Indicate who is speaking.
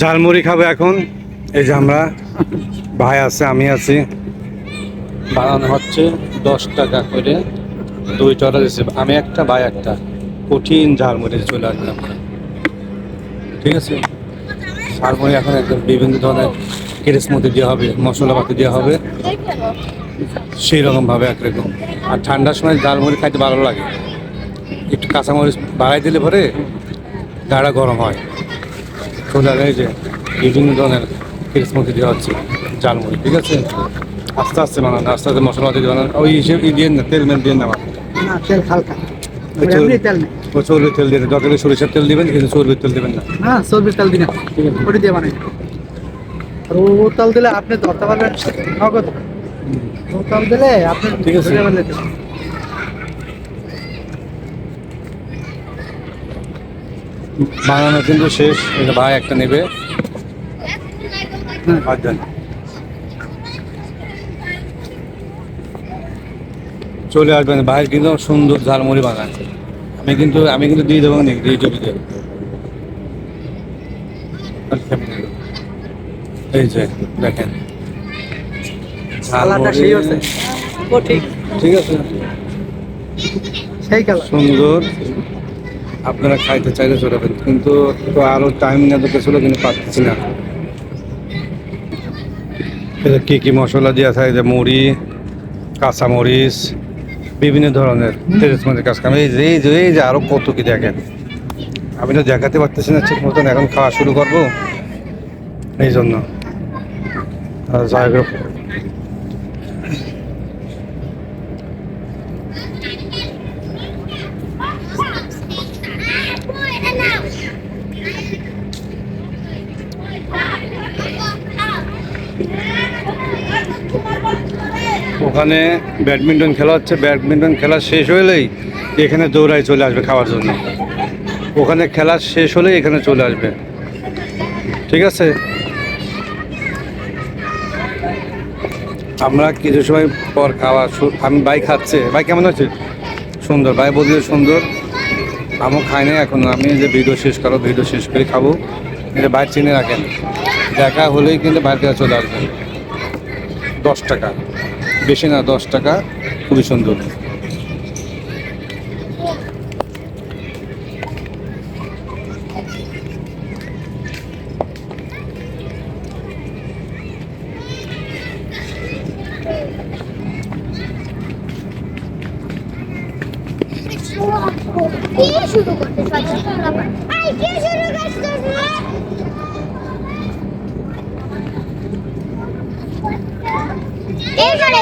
Speaker 1: ঝালমুড়ি খাবো এখন। এই যে আমরা ভাই আছে, আমি আছি। বানানো হচ্ছে 10 টাকা করে, 2টা অর্ডার দিচ্ছি, আমি একটা ভাই একটা। কঠিন ঝালমুড়ি চলে আসবে আমরা, ঠিক আছে। ঝালমুড়ি এখন একদম বিভিন্ন ধরনের কেরেস মধ্যে দেওয়া হবে, মশলাপাতি দেওয়া হবে, সেই রকম ভাবে একরকম। আর ঠান্ডার সময় ঝালমুড়ি খাইতে ভালো লাগে, একটু কাঁচামরিচ বাড়াই দিলে পরে গাড়া গরম হয়। চলে আসে এই যে বিভিন্ন ধরনের কেরেস মধ্যে দেওয়া হচ্ছে ঝালমুড়ি, ঠিক আছে। আস্তে আস্তে বানানো, আস্তে আস্তে মশলাপাতি দিয়ে বানানো। ওই হিসেবে দিয়ে না, তেল মেল দিয়ে না,
Speaker 2: না, তেল হালকা, এমনি তেল নেই।
Speaker 1: ও চর্বির তেল দিয়ে, দরকার হলে সরিষার তেল দিবেন, কিন্তু চর্বির তেল দিবেন না।
Speaker 2: না, সর্ষের তেল দিন,
Speaker 1: ঠিক আছে।
Speaker 2: ওটি দিয়ে বানাই। আর ও তেল দিলে আপনি ধরতে পারবেন নগদ। ও তেল দিলে আপনি
Speaker 1: ঠিক আছে।
Speaker 2: ধরে ফেলতে।
Speaker 1: বানানো কিন্তু শেষ। এটা ভাই একটা নেবে, আর দেন। চলে আসবেন, ভাই কিন্তু সুন্দর ঝালমুড়ি বানায়। আমি কিন্তু দিয়ে দেবো নাকি ইউটিউবে। এই যে দেখেন
Speaker 2: সালাটা
Speaker 1: ঝালমুড়ি,
Speaker 2: সেই হচ্ছে। ও ঠিক,
Speaker 1: ঠিক আছে,
Speaker 2: সেই কালার।
Speaker 1: সুন্দর। আপনারা খাইতে চাইলে চড়াবেন, কিন্তু তো আরো টাইম না দরকার ছিল, কিন্তু পাচ্ছি না। এটা কি কি মশলা দেওয়া থাকে, যে মুড়ি, কাঁচামরিচ, বিভিন্ন ধরনের তেরেস মধ্যে কাজ কাম। এই যে আরো কত কি দেখেন, আমি তো দেখাতে পারতেছি না ঠিক মতন। এখন খাওয়া শুরু করবো, এই জন্য। যাই হোক, ওখানে ব্যাডমিন্টন খেলা হচ্ছে, ব্যাডমিন্টন খেলা শেষ হলেই এখানে দৌড়াই চলে আসবে খাওয়ার জন্য। ওখানে খেলা শেষ হলেই এখানে চলে আসবে, ঠিক আছে। আমরা কিছু সময় পর খাওয়া আমি ভাই খাচ্ছে। ভাই কেমন আছে? সুন্দর, ভাই বলছে সুন্দর। আমিও খাই না এখন, আমি যে ভিডিও শেষ করো, ভিডিও শেষ করে খাবো। এটা বাইর চিনে রাখেন, দেখা হলেই কিন্তু বাইরে থেকে চলে আসবেন। 10 টাকা, বেশি না, 10 টাকা, খুবই সুন্দর।
Speaker 3: কি শুরু করতে সচেতন আই কি শুরু করতে এই করে